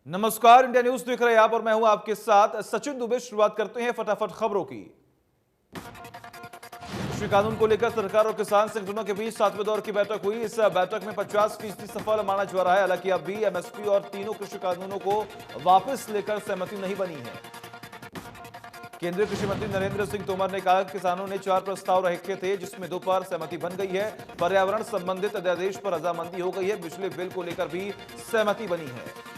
नमस्कार, India news देख रहे हैं आप और मैं हूं आपके साथ सचिन दुबे। शुरुआत करते हैं फटाफट खबरों की। कृषि कानून को लेकर सरकार और किसान संगठनों के बीच 7वें दौर की बैठक हुई। इस बैठक में 50% सफल माना जा रहा है। हालांकि अब भी एमएसपी और तीनों कृषि कानूनों को वापस लेकर सहमति नहीं बनी है। केंद्रीय कृषि मंत्री नरेंद्र सिंह तोमर ने कहा कि किसानों ने 4 प्रस्ताव रखे थे, जिसमें 2 पर सहमति बन गई है। पर्यावरण संबंधित अध्यादेश पर रजामंदी हो गई है। बिजली बिल को लेकर भी सहमति बनी है।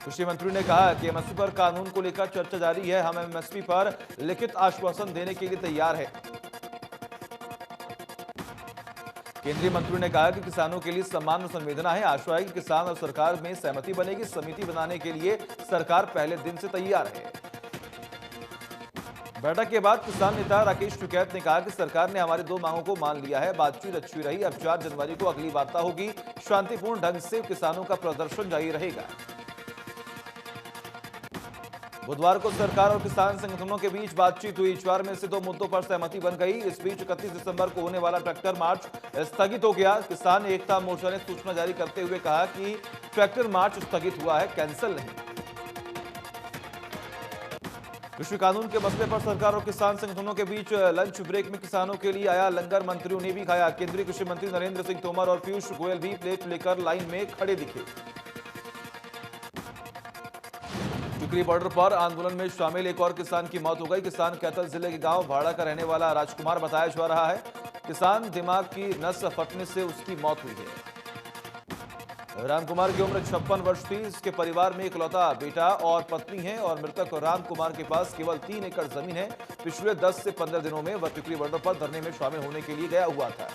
कृषि मंत्री ने कहा कि एमएसपी पर कानून को लेकर चर्चा जारी है। हम एमएसपी पर लिखित आश्वासन देने के लिए तैयार हैं। केंद्रीय मंत्री ने कहा कि किसानों के लिए सम्मान और संवेदना है। आशा है कि किसान और सरकार में सहमति बनेगी। समिति बनाने के लिए सरकार पहले दिन से तैयार है। बैठक के बाद किसान नेता राकेश टिकैत ने कहा कि सरकार ने हमारी 2 मांगों को मान लिया है। बातचीत अच्छी रही। अब 4 जनवरी को अगली वार्ता होगी। शांतिपूर्ण ढंग से किसानों का प्रदर्शन जारी रहेगा। बुधवार को सरकार और किसान संगठनों के बीच बातचीत हुई। 4 में से 2 मुद्दों पर सहमति बन गई। इस बीच 31 दिसंबर को होने वाला ट्रैक्टर मार्च स्थगित हो गया। किसान एकता मोर्चा ने सूचना जारी करते हुए कहा कि ट्रैक्टर मार्च स्थगित हुआ है, कैंसिल नहीं। कृषि कानून के मसले पर सरकार और किसान संगठनों के बीच लंच ब्रेक में किसानों के लिए आया लंगर। मंत्रियों ने भी खाया। केंद्रीय कृषि मंत्री नरेंद्र सिंह तोमर और पीयूष गोयल भी प्लेट लेकर लाइन में खड़े दिखे। टिकरी बॉर्डर पर आंदोलन में शामिल एक और किसान की मौत हो गई। किसान कैथल जिले के गांव भाड़ा का रहने वाला राजकुमार बताया जा रहा है। किसान दिमाग की नस फटने से उसकी मौत हुई है। रामकुमार की उम्र 56 वर्ष थी। इसके परिवार में इकलौता बेटा और पत्नी है और मृतक रामकुमार के पास केवल 3 एकड़ जमीन है। पिछले 10 से 15 दिनों में वह टिकरी बॉर्डर पर धरने में शामिल होने के लिए गया हुआ था।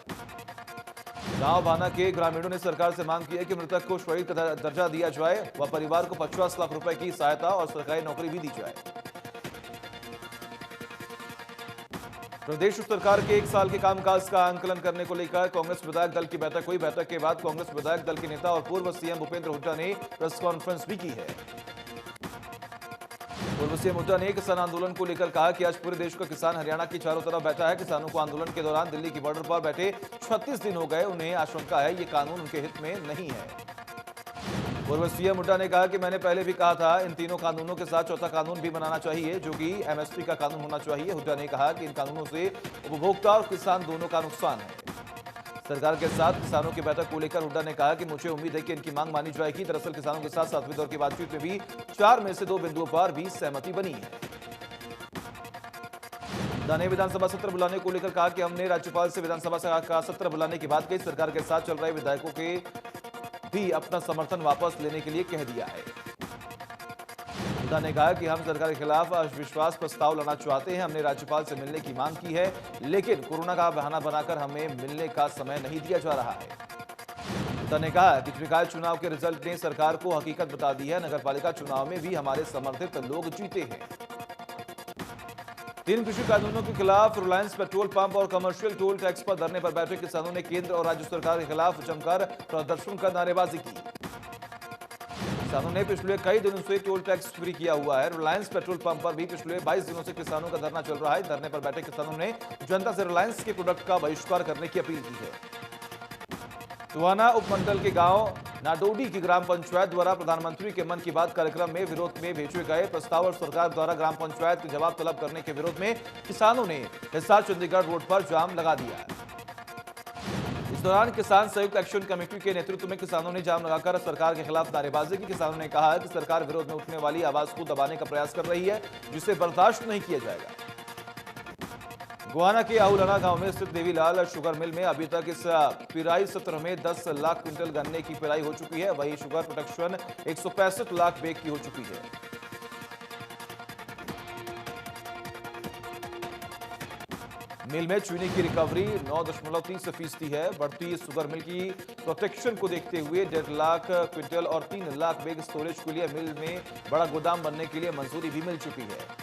गांव भाना के ग्रामीणों ने सरकार से मांग की है कि मृतक को शहीद का दर्जा दिया जाए। वह परिवार को 50 लाख रुपए की सहायता और सरकारी नौकरी भी दी जाए। प्रदेश सरकार के 1 साल के कामकाज का आंकलन करने को लेकर कांग्रेस विधायक दल की बैठक हुई। बैठक के बाद कांग्रेस विधायक दल के नेता और पूर्व सीएम भूपेंद्र हुड्डा ने प्रेस कॉन्फ्रेंस भी की है। पूर्व सीएम हुड्डा ने किसान आंदोलन को लेकर कहा कि आज पूरे देश का किसान हरियाणा की चारों तरफ बैठा है। किसानों को आंदोलन के दौरान दिल्ली की बॉर्डर पर बैठे 36 दिन हो गए। उन्हें आशंका है ये कानून उनके हित में नहीं है। पूर्व सीएम हुड्डा ने कहा कि मैंने पहले भी कहा था, इन तीनों कानूनों के साथ चौथा कानून भी बनाना चाहिए, जो कि एमएसपी का कानून होना चाहिए। हुड्डा ने कहा कि इन कानूनों से उपभोक्ता और किसान दोनों का नुकसान है। सरकार के साथ किसानों की बैठक को लेकर हुड्डा ने कहा कि मुझे उम्मीद है कि इनकी मांग मानी जाएगी। दरअसल किसानों के साथ 7वें दौर की बातचीत में भी 4 में से 2 बिंदुओं पर भी सहमति बनी है। हुड्डा ने विधानसभा सत्र बुलाने को लेकर कहा कि हमने राज्यपाल से विधानसभा का सत्र बुलाने की बात कही। सरकार के साथ चल रहे विधायकों के भी अपना समर्थन वापस लेने के लिए कह दिया है। हुड्डा ने कहा कि हम सरकार के खिलाफ अविश्वास प्रस्ताव लाना चाहते हैं। हमने राज्यपाल से मिलने की मांग की है, लेकिन कोरोना का बहाना बनाकर हमें मिलने का समय नहीं दिया जा रहा है। हुड्डा ने कहा कि निकाय चुनाव के रिजल्ट ने सरकार को हकीकत बता दी है। नगरपालिका चुनाव में भी हमारे समर्थित लोग जीते हैं। 3 कृषि कानूनों के खिलाफ रिलायंस पेट्रोल पंप और कमर्शियल टोल टैक्स पर धरने पर बैठे किसानों ने केंद्र और राज्य सरकार के खिलाफ जमकर प्रदर्शन कर नारेबाजी की। किसानों ने पिछले कई दिनों से टोल टैक्स फ्री किया हुआ है। रिलायंस पेट्रोल पंप पर भी पिछले 22 दिनों से किसानों का धरना चल रहा है। धरने पर बैठे किसानों ने जनता से रिलायंस के प्रोडक्ट का बहिष्कार करने की अपील की है। टोहाना उपमंडल के गांव नाडोडी की ग्राम पंचायत द्वारा प्रधानमंत्री के मन की बात कार्यक्रम में विरोध में भेजे गए प्रस्ताव और सरकार द्वारा ग्राम पंचायत के जवाब तलब करने के विरोध में किसानों ने हिसार चंडीगढ़ रोड पर जाम लगा दिया। इस दौरान किसान संयुक्त एक्शन कमेटी के नेतृत्व में किसानों ने जाम लगाकर सरकार के खिलाफ नारेबाजी की। किसानों ने कहा कि सरकार विरोध में उठने वाली आवाज को दबाने का प्रयास कर रही है, जिसे बर्दाश्त नहीं किया जाएगा। गोहाना के आहुलाना गांव में स्थित देवीलाल शुगर मिल में अभी तक इस पिराई सत्र में 10 लाख क्विंटल गन्ने की पिराई हो चुकी है। वहीं शुगर प्रोडक्शन 165 लाख बैग की हो चुकी है। मिल में चीनी की रिकवरी 9.30% है। बढ़ती शुगर मिल की प्रोटेक्शन को देखते हुए 1.5 लाख क्विंटल और 3 लाख बैग स्टोरेज के लिए मिल में बड़ा गोदाम बनने के लिए मंजूरी भी मिल चुकी है।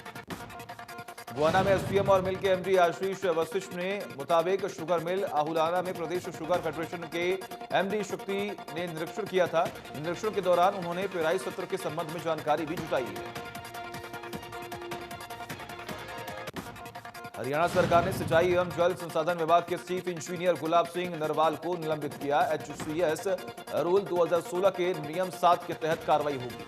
गोहाना में एसडीएम और मिल के एमडी आशीष वशिष्ठ ने मुताबिक शुगर मिल आहुलाना में प्रदेश शुगर फेडरेशन के एमडी शक्ति ने निरीक्षण किया था। निरीक्षण के दौरान उन्होंने पेराई सत्र के संबंध में जानकारी भी जुटाई है। हरियाणा सरकार ने सिंचाई एवं जल संसाधन विभाग के चीफ इंजीनियर गुलाब सिंह नरवाल को निलंबित किया। एचसीएस रूल 2016 के नियम 7 के तहत कार्रवाई होगी।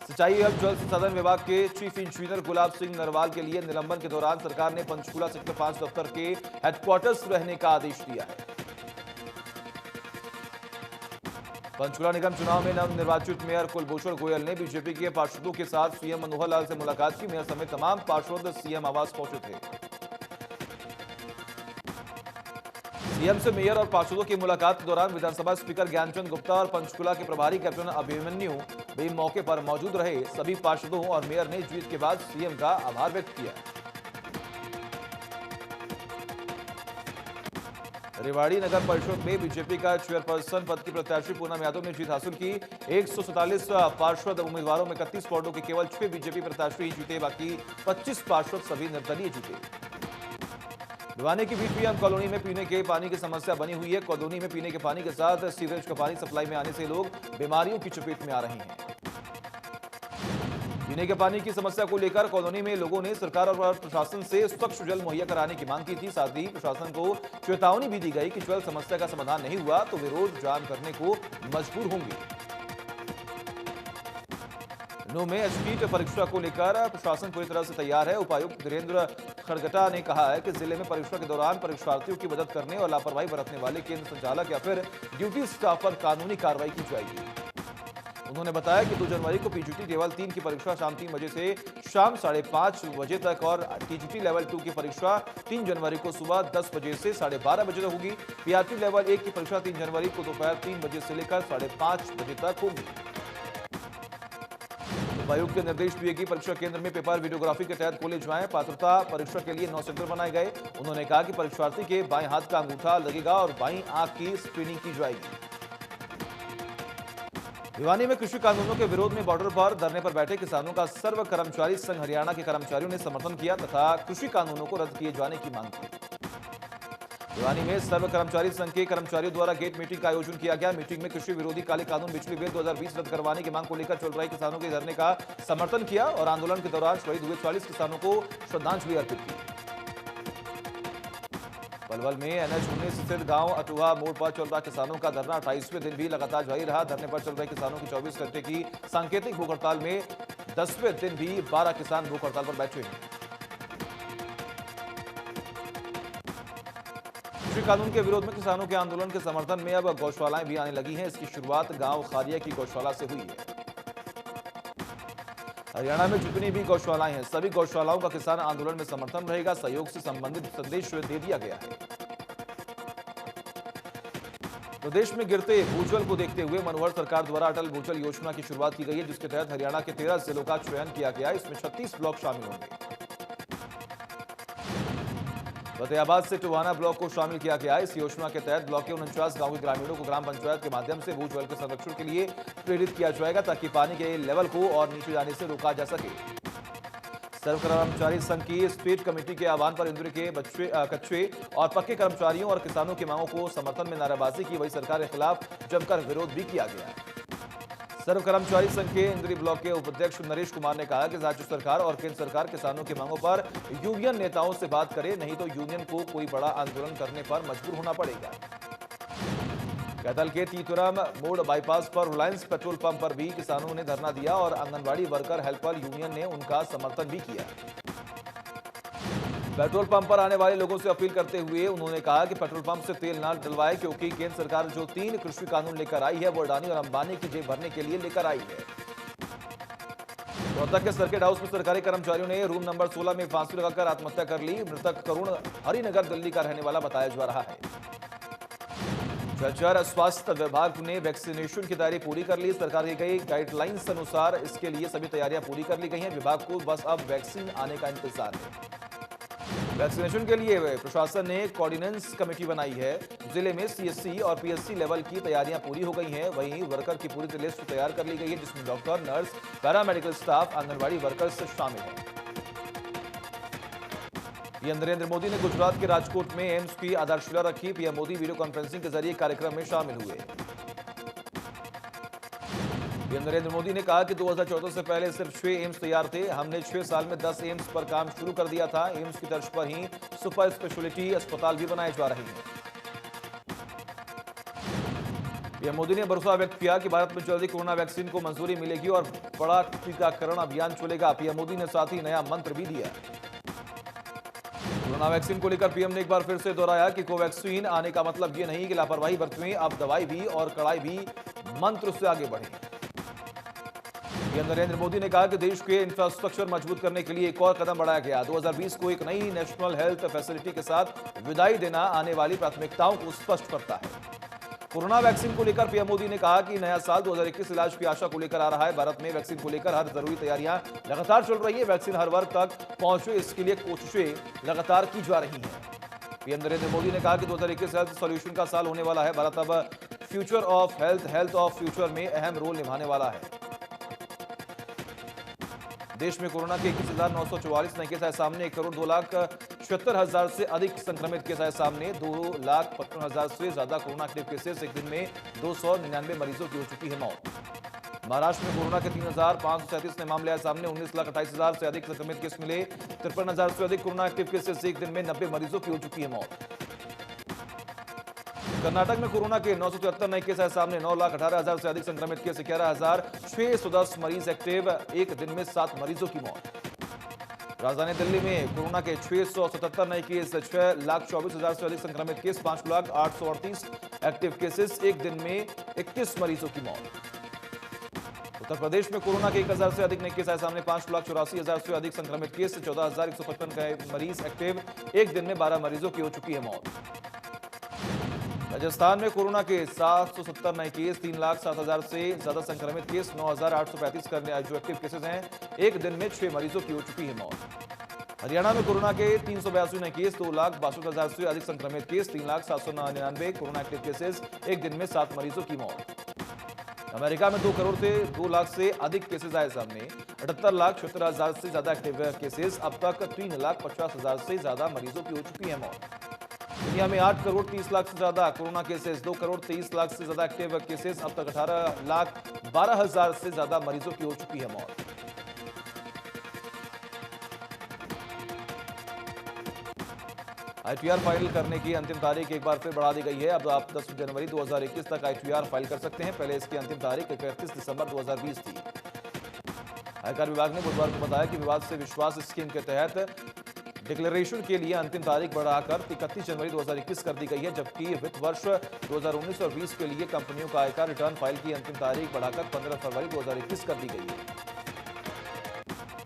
सिंचाई एवं जल संसाधन विभाग के चीफ इंजीनियर गुलाब सिंह नरवाल के लिए निलंबन के दौरान सरकार ने पंचकूला सेक्टर 5 दफ्तर के हेडक्वार्टर्स रहने का आदेश दिया है। पंचकुला निगम चुनाव में नवनिर्वाचित मेयर कुलभूषण गोयल ने बीजेपी के पार्षदों के साथ सीएम मनोहर लाल से मुलाकात की। मेयर समेत तमाम पार्षद सीएम आवास पहुंचे थे। सीएम से मेयर और पार्षदों की मुलाकात के दौरान विधानसभा स्पीकर ज्ञानचंद गुप्ता और पंचकुला के प्रभारी कैप्टन अभिमन्यु भी मौके पर मौजूद रहे। सभी पार्षदों और मेयर ने जीत के बाद सीएम का आभार व्यक्त किया। रेवाड़ी नगर परिषद में बीजेपी का चेयरपर्सन पद की प्रत्याशी पूनम यादव ने जीत हासिल की। 147 पार्षद उम्मीदवारों में 31 वार्डों के केवल 6 बीजेपी प्रत्याशी ही जीते, बाकी 25 पार्षद सभी निर्दलीय जीते। भिवानी की बीपीएम कॉलोनी में पीने के पानी की समस्या बनी हुई है। कॉलोनी में पीने के पानी के साथ सीवरेज का पानी सप्लाई में आने से लोग बीमारियों की चपेट में आ रहे हैं। पीने के पानी की समस्या को लेकर कॉलोनी में लोगों ने सरकार और प्रशासन से स्वच्छ जल मुहैया कराने की मांग की थी। साथ ही प्रशासन को चेतावनी भी दी गई कि जल समस्या का समाधान नहीं हुआ तो विरोध जाम करने को मजबूर होंगे। नौ में एचपीट परीक्षा को लेकर प्रशासन पूरी तरह से तैयार है। उपायुक्त धीरेन्द्र खड़गटा ने कहा है कि जिले में परीक्षा के दौरान परीक्षार्थियों की मदद करने और लापरवाही बरतने वाले केंद्र संचालक या फिर ड्यूटी स्टाफ पर कानूनी कार्रवाई की जाएगी। उन्होंने बताया कि 2 जनवरी को पीजीटी लेवल 3 की परीक्षा शाम 3 बजे से शाम 5:30 बजे तक और टीजीटी लेवल 2 की परीक्षा 3 जनवरी को सुबह 10 बजे से 12:30 बजे तक होगी। पीआरटी लेवल 1 की परीक्षा 3 जनवरी को दोपहर 3 बजे से लेकर 5:30 बजे तक होगी। उपायुक्त के निर्देश दिए कि परीक्षा केंद्र में पेपर वीडियोग्राफी के तहत खोले जाएं। पात्रता परीक्षा के लिए 9 सेंटर बनाए गए। उन्होंने कहा कि परीक्षार्थी के बाएं हाथ का अंगूठा लगेगा और बाईं आंख की स्क्रीनिंग की जाएगी। भिवानी में कृषि कानूनों के विरोध में बॉर्डर पर धरने पर बैठे किसानों का सर्व कर्मचारी संघ हरियाणा के कर्मचारियों ने समर्थन किया तथा कृषि कानूनों को रद्द किए जाने की मांग की। भिवानी में सर्व कर्मचारी संघ के कर्मचारियों द्वारा गेट मीटिंग का आयोजन किया गया। मीटिंग में कृषि विरोधी काले कानून बिजली बिल 2020 रद्द करवाने की मांग को लेकर चल रहे किसानों के धरने का समर्थन किया और आंदोलन के दौरान शहीद हुए 40 किसानों को श्रद्धांजलि अर्पित की। पलवल में NH-19 स्थित गांव अटुहा मोड़ पर चल रहा किसानों का धरना 28वें दिन भी लगातार जारी रहा। धरने पर चल रहे किसानों की 24 घंटे की सांकेतिक भूख हड़ताल में 10वें दिन भी 12 किसान भूख हड़ताल पर बैठे हैं। कृषि कानून के विरोध में किसानों के आंदोलन के समर्थन में अब गौशालाएं भी आने लगी हैं। इसकी शुरुआत गांव खारिया की गौशाला से हुई है। हरियाणा में जितनी भी गौशालाएं हैं सभी गौशालाओं का किसान आंदोलन में समर्थन रहेगा। सहयोग से संबंधित संदेश दे दिया गया है। प्रदेश में गिरते भूजल को देखते हुए मनोहर सरकार द्वारा अटल भूजल योजना की शुरुआत की गई है, जिसके तहत हरियाणा के 13 जिलों का चयन किया गया। इसमें 36 ब्लॉक शामिल होंगे। फतेहाबाद से टोहाना ब्लॉक को शामिल किया गया। इस योजना के तहत ब्लॉक के 49 गांव के ग्रामीणों को ग्राम पंचायत के माध्यम से भूजल के संरक्षण के लिए प्रेरित किया जाएगा ताकि पानी के लेवल को और नीचे जाने से रोका जा सके। सर्व कर्मचारी संघ की स्टेट कमेटी के आह्वान पर इंदौर के कच्चे और पक्के कर्मचारियों और किसानों की मांगों को समर्थन में नारेबाजी की। वही सरकार के खिलाफ जमकर विरोध भी किया गया। सर्व कर्मचारी संघ के इंद्री ब्लॉक के उपाध्यक्ष नरेश कुमार ने कहा कि राज्य सरकार और केंद्र सरकार किसानों की मांगों पर यूनियन नेताओं से बात करे, नहीं तो यूनियन को कोई बड़ा आंदोलन करने पर मजबूर होना पड़ेगा। कैथल के तीतुरम मोड़ बाईपास पर रिलायंस पेट्रोल पंप पर भी किसानों ने धरना दिया और आंगनबाड़ी वर्कर हेल्पर यूनियन ने उनका समर्थन भी किया। पेट्रोल पंप पर आने वाले लोगों से अपील करते हुए उन्होंने कहा कि पेट्रोल पंप से तेल न डलवाए, क्योंकि केंद्र सरकार जो 3 कृषि कानून लेकर आई है वो अडानी और अंबानी की जेब भरने के लिए लेकर आई है। रोहतक के सर्किट हाउस में सरकारी कर्मचारियों ने रूम नंबर 16 में फांसी लगाकर आत्महत्या कर ली। मृतक करुण हरिनगर दिल्ली का रहने वाला बताया जा रहा है। झज्जर स्वास्थ्य विभाग ने वैक्सीनेशन की तैयारी पूरी कर ली। सरकार की गई गाइडलाइंस अनुसार इसके लिए सभी तैयारियां पूरी कर ली गई हैं। विभाग को बस अब वैक्सीन आने का इंतजार है। वैक्सीनेशन के लिए प्रशासन ने कोऑर्डिनेंस कमेटी बनाई है। जिले में CSC और PSC लेवल की तैयारियां पूरी हो गई हैं। वहीं वर्कर की पूरी लिस्ट तैयार कर ली गई है, जिसमें doctor, nurse, paramedical staff, anganwadi workers शामिल हैं। पीएम नरेंद्र मोदी ने गुजरात के राजकोट में एम्स की आधारशिला रखी। पीएम मोदी वीडियो कॉन्फ्रेंसिंग के जरिए कार्यक्रम में शामिल हुए। पीएम नरेंद्र मोदी ने कहा कि 2014 से पहले सिर्फ 6 एम्स तैयार थे। हमने 6 साल में 10 एम्स पर काम शुरू कर दिया था। एम्स की तर्ज पर ही सुपर स्पेशलिटी अस्पताल भी बनाए जा रहे हैं। पीएम मोदी ने भरोसा व्यक्त किया कि भारत में जल्दी कोरोना वैक्सीन को मंजूरी मिलेगी और बड़ा टीकाकरण अभियान चलेगा। पीएम मोदी ने साथ ही नया मंत्र भी दिया। कोरोना वैक्सीन को लेकर पीएम ने एक बार फिर से दोहराया कि कोवैक्सीन आने का मतलब ये नहीं कि लापरवाही बरतें। अब दवाई भी और कड़ाई भी मंत्र से आगे बढ़े। पीएम नरेंद्र मोदी ने कहा कि देश के इंफ्रास्ट्रक्चर मजबूत करने के लिए एक और कदम बढ़ाया गया। 2020 को एक नई नेशनल हेल्थ फैसिलिटी के साथ विदाई देना आने वाली प्राथमिकताओं को स्पष्ट करता है। कोरोना वैक्सीन को लेकर पीएम मोदी ने कहा कि नया साल 2021 इलाज की आशा को लेकर आ रहा है। भारत में वैक्सीन को लेकर हर जरूरी तैयारियां लगातार चल रही है। वैक्सीन हर वर्ग तक पहुंचे, इसके लिए कोशिशें लगातार की जा रही हैं। पीएम नरेंद्र मोदी ने कहा कि 2021 हेल्थ सॉल्यूशन का साल होने वाला है। भारत अब future of health, health of future में अहम रोल निभाने वाला है। देश में कोरोना के 21,944 नए केस आए सामने। 1,02,76,000 से अधिक संक्रमित केस आए सामने। 2,55,000 से ज्यादा कोरोना एक्टिव केसेस। एक दिन में 299 मरीजों की हो चुकी है मौत। महाराष्ट्र में कोरोना के 3,537 नए मामले आए सामने। 19,28,000 से अधिक संक्रमित केस मिले। 53,000 से अधिक कोरोना एक्टिव केसेस। एक दिन में 90 मरीजों की हो चुकी है मौत। कर्नाटक में कोरोना के 973 नए केस आए सामने। 9,18,000 से अधिक संक्रमित केस। 11,610 मरीज एक्टिव। एक दिन में 7 मरीजों की मौत। राजधानी दिल्ली में कोरोना के 677 नए केस। 6,24,000 से अधिक संक्रमित केस। 5,08,38 active cases. एक दिन में 21 मरीजों की मौत। उत्तर प्रदेश में कोरोना के 1,000 से अधिक नए केस आए सामने। 5,84,000 से अधिक संक्रमित केस। 14,155 मरीज एक्टिव। एक दिन में 12 मरीजों की हो चुकी है मौत। राजस्थान में कोरोना के 770 नए केस। 3,07,000 से ज्यादा संक्रमित केस। 9,835 जो एक्टिव केसेस हैं। एक दिन में 6 मरीजों की हो चुकी है मौत। हरियाणा में कोरोना के 382 नए केस। 2,62,000 से अधिक संक्रमित केस। 3,799 corona active cases. एक दिन में 7 मरीजों की मौत। अमेरिका में 2 करोड़ से 2 लाख से अधिक केसेस आए सामने। 78,76,000 से ज्यादा एक्टिव केसेस। अब तक 3,50,000 से ज्यादा मरीजों की हो चुकी है मौत। दुनिया में 8 करोड़ 30 लाख से ज्यादा कोरोना केसेस। 2 करोड़ 23 लाख से ज्यादा एक्टिव केसेस। अब तक 18,12,000 से ज्यादा मरीजों की हो चुकी है मौत। आईटीआर फाइल करने की अंतिम तारीख एक बार फिर बढ़ा दी गई है। अब आप 10 जनवरी 2021 तक आईटीआर फाइल कर सकते हैं। पहले इसकी अंतिम तारीख 31 दिसंबर 2020 थी। आयकर विभाग ने बुधवार को बताया कि विवाद से विश्वास स्कीम के तहत डिक्लेरेशन के लिए अंतिम तारीख बढ़ाकर 31 जनवरी 2021 कर दी गई है। जबकि वित्त वर्ष 2019 और 20 के लिए कंपनियों का आयकर रिटर्न फाइल की अंतिम तारीख बढ़ाकर 15 फरवरी 2021 कर दी गई है।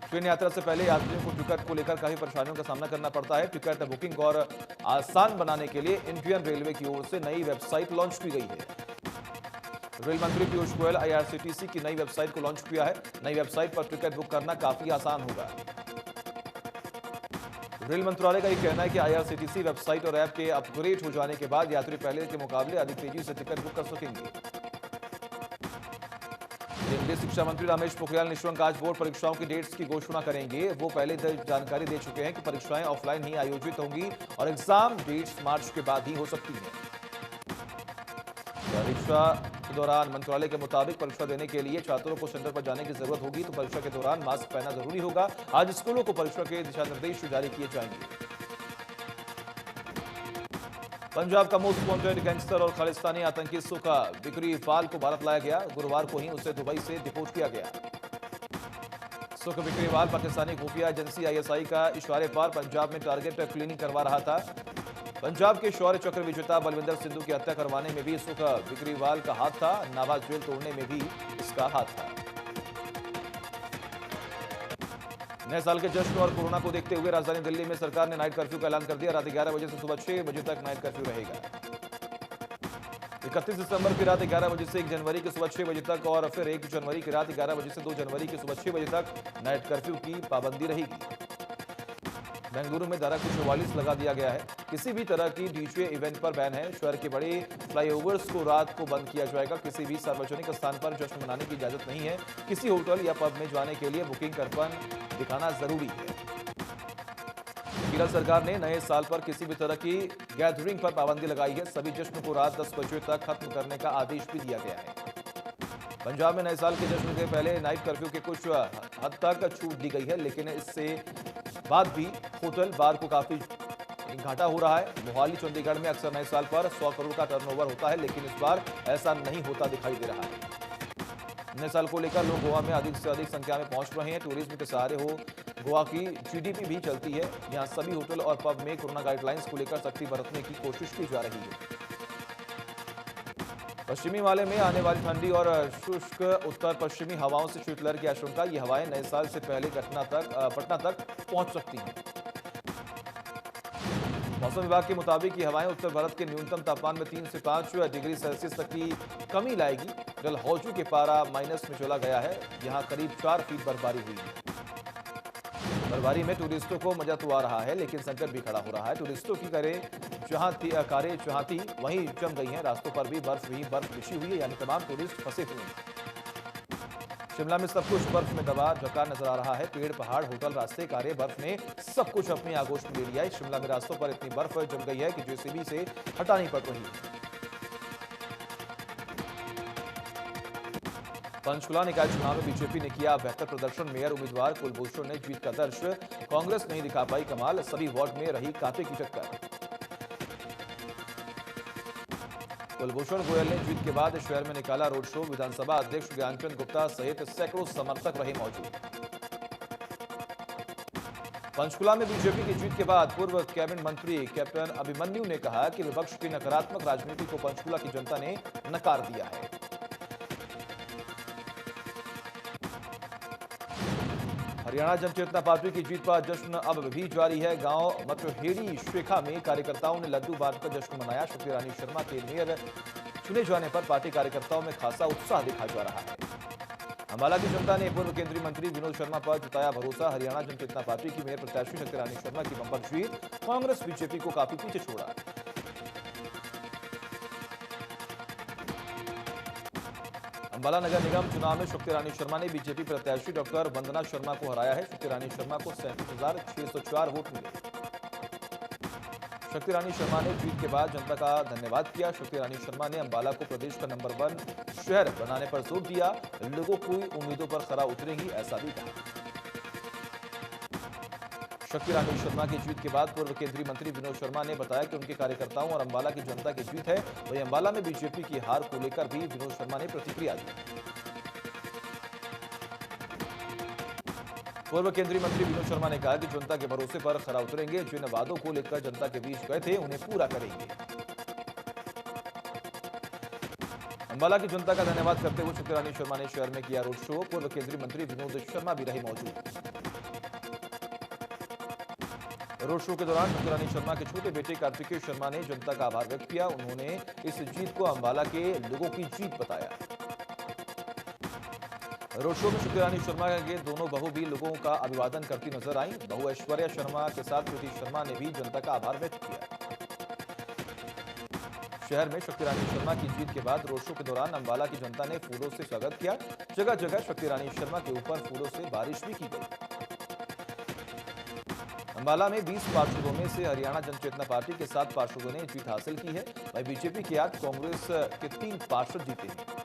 ट्रेन यात्रा से पहले यात्रियों को टिकट को लेकर काफी परेशानियों का सामना करना पड़ता है। टिकट बुकिंग और आसान बनाने के लिए इंडियन रेलवे की ओर से नई वेबसाइट लॉन्च की गई है। रेल मंत्री पीयूष गोयल आईआरसीटीसी की नई वेबसाइट को लॉन्च किया है। नई वेबसाइट पर टिकट बुक करना काफी आसान होगा। रेल मंत्रालय का यह कहना है कि आईआरसीटीसी वेबसाइट और ऐप के अपग्रेड हो जाने के बाद यात्री पहले के मुकाबले अधिक तेजी से टिकट बुक कर सकेंगे। केंद्रीय शिक्षा मंत्री रमेश पोखरियाल निशंक आज बोर्ड परीक्षाओं की डेट्स की घोषणा करेंगे। वो पहले जानकारी दे चुके हैं कि परीक्षाएं ऑफलाइन ही आयोजित होंगी और एग्जाम डेट्स मार्च के बाद ही हो सकती हैं। परीक्षा के दौरान मंत्रालय के मुताबिक परीक्षा देने के लिए छात्रों को सेंटर पर जाने की जरूरत होगी, तो परीक्षा के दौरान मास्क पहनना जरूरी होगा। आज स्कूलों को परीक्षा के दिशा निर्देश जारी किए जाएंगे। पंजाब का मोस्ट वांटेड गैंगस्टर और खालिस्तानी आतंकी सुख बिकरीवाल को भारत लाया गया। गुरुवार को ही उसे दुबई से डिपोर्ट किया गया। सुख बिकरीवाल पाकिस्तानी खुफिया एजेंसी आईएसआई का इशारे पर पंजाब में टारगेट क्लीनिंग करवा रहा था। पंजाब के शौर्य चक्र विजेता बलविंदर सिद्धू की हत्या करवाने में भी सुख बिकरीवाल का हाथ था। नाभा जेल तोड़ने में भी इसका हाथ था। नए साल के जश्न और कोरोना को देखते हुए राजधानी दिल्ली में सरकार ने नाइट कर्फ्यू का ऐलान कर दिया। रात 11 बजे से सुबह 6 बजे तक नाइट कर्फ्यू रहेगा। 31 दिसंबर की रात 11 बजे से 1 जनवरी की सुबह 6 बजे तक और फिर 1 जनवरी की रात 11 बजे से 2 जनवरी की सुबह 6 बजे तक नाइट कर्फ्यू की पाबंदी रहेगी। बेंगलुरु में धारा 44 लगा दिया गया है। किसी भी तरह की डीजे इवेंट पर बैन है। शहर के बड़े फ्लाईओवर्स को रात को बंद किया जाएगा। किसी भी सार्वजनिक स्थान पर जश्न मनाने की इजाजत नहीं है। किसी होटल या पब में जाने के लिए बुकिंग करपन दिखाना जरूरी है। केरल सरकार ने नए साल पर किसी भी तरह की गैदरिंग पर पाबंदी लगाई है। सभी जश्न को रात 10 बजे तक खत्म करने का आदेश भी दिया गया है। पंजाब में नए साल के जश्न से पहले नाइट कर्फ्यू के कुछ हद तक छूट दी गई है, लेकिन इससे बाद भी होटल बार को काफी घाटा हो रहा है। मोहाली चंडीगढ़ में अक्सर नए साल पर 100 करोड़ का टर्नओवर होता है, लेकिन इस बार ऐसा नहीं होता दिखाई दे रहा है। नए साल को लेकर लोग गोवा में अधिक से अधिक संख्या में पहुंच रहे हैं। टूरिज्म के सहारे हो गोवा की जीडीपी भी चलती है। यहां सभी होटल और पब में कोरोना गाइडलाइंस को लेकर सख्ती बरतने की कोशिश की जा रही है। पश्चिमी हिमालय में आने वाली ठंडी और शुष्क उत्तर पश्चिमी हवाओं से शीतलहर की आशंका। ये हवाएं नए साल से पहले पटना तक पहुंच सकती हैं। मौसम विभाग के मुताबिक ये हवाएं उत्तर भारत के न्यूनतम तापमान में 3 से 5 डिग्री सेल्सियस तक की कमी लाएगी। डलहौजी के पारा माइनस में चला गया है। यहां करीब 4 फीट बर्फबारी हुई है। बर्फबारी में टूरिस्टों को मजा तो आ रहा है, लेकिन संकट भी खड़ा हो रहा है। टूरिस्टों की कारें जहां थी वहीं जम गई हैं। रास्तों पर भी बर्फ बिछी हुई है, यानी तमाम टूरिस्ट फंसे हुए हैं। शिमला में सब कुछ बर्फ में दबा ढका नजर आ रहा है। पेड़, पहाड़, होटल, रास्ते, कारें, बर्फ ने सब कुछ अपनी आगोश में ले लिया है। शिमला में रास्तों पर इतनी बर्फ जम गई है कि जेसीबी से हटानी पड़ रही है। पंचकुला निकाय चुनाव में बीजेपी ने किया बेहतर प्रदर्शन। मेयर उम्मीदवार कुलभूषण ने जीत का दर्श। कांग्रेस नहीं दिखा पाई कमाल। सभी वार्ड में रही कांटे की टक्कर। कुलभूषण गोयल ने जीत के बाद शहर में निकाला रोड शो। विधानसभा अध्यक्ष ज्ञानचंद गुप्ता सहित सैकड़ों समर्थक रहे मौजूद। पंचकुला में बीजेपी की जीत के बाद पूर्व कैबिनेट मंत्री कैप्टन अभिमन्यु ने कहा कि विपक्ष की नकारात्मक राजनीति को पंचकुला की जनता ने नकार दिया है। हरियाणा जनचेतना पार्टी की जीत पर जश्न अब भी जारी है। गांव मतहेड़ी शेखा में कार्यकर्ताओं ने लड्डू बांटकर जश्न मनाया। शक्ति रानी शर्मा के मेयर चुने जाने पर पार्टी कार्यकर्ताओं में खासा उत्साह देखा जा रहा है। अंबाला की जनता ने पूर्व केंद्रीय मंत्री विनोद शर्मा पर जताया भरोसा। हरियाणा जनचेतना पार्टी की मेयर प्रत्याशी शक्ति रानी शर्मा की बंपर जीत। कांग्रेस बीजेपी को काफी पीछे छोड़ा। अंबाला नगर निगम चुनाव में शक्ति रानी शर्मा ने बीजेपी प्रत्याशी डॉक्टर वंदना शर्मा को हराया है। शक्ति रानी शर्मा को 37,604 वोट मिले। शक्ति रानी शर्मा ने जीत के बाद जनता का धन्यवाद किया। शक्ति रानी शर्मा ने अंबाला को प्रदेश का नंबर 1 शहर बनाने पर जोर दिया। लोगों की उम्मीदों पर खरा उतरेंगी, ऐसा भी कहा। शक्ति रानी शर्मा की जीत के बाद पूर्व केंद्रीय मंत्री विनोद शर्मा ने बताया कि उनके कार्यकर्ताओं और अंबाला की जनता की जीत है। वहीं अंबाला में बीजेपी की हार को लेकर भी विनोद शर्मा ने प्रतिक्रिया दी। पूर्व केंद्रीय मंत्री विनोद शर्मा ने कहा कि जनता के भरोसे पर खरा उतरेंगे। जिन वादों को लेकर जनता के बीच गए थे उन्हें पूरा करेंगे। अंबाला की जनता का धन्यवाद करते हुए शक्ति रानी शर्मा ने शहर में किया रोड शो। पूर्व केंद्रीय मंत्री विनोद शर्मा भी रहे मौजूद। रोड शो के दौरान शक्ति रानी शर्मा के छोटे बेटे कार्तिकेय शर्मा ने जनता का आभार व्यक्त किया। उन्होंने इस जीत को अंबाला के लोगों की जीत बताया। रोड शो में शक्ति रानी शर्मा के दोनों बहू भी लोगों का अभिवादन करती नजर आई। बहू ऐश्वर्या शर्मा के साथ कृति शर्मा ने भी जनता का आभार व्यक्त किया। शहर में शक्ति रानी शर्मा की जीत के बाद रोड शो के दौरान अंबाला की जनता ने फूलों से स्वागत किया। जगह जगह शक्ति रानी शर्मा के ऊपर फूलों से बारिश भी की गई। अंबाला में 20 पार्षदों में से हरियाणा जनचेतना पार्टी के 7 पार्षदों ने जीत हासिल की है। वहीं बीजेपी के 8, कांग्रेस के 3 पार्षद जीते हैं।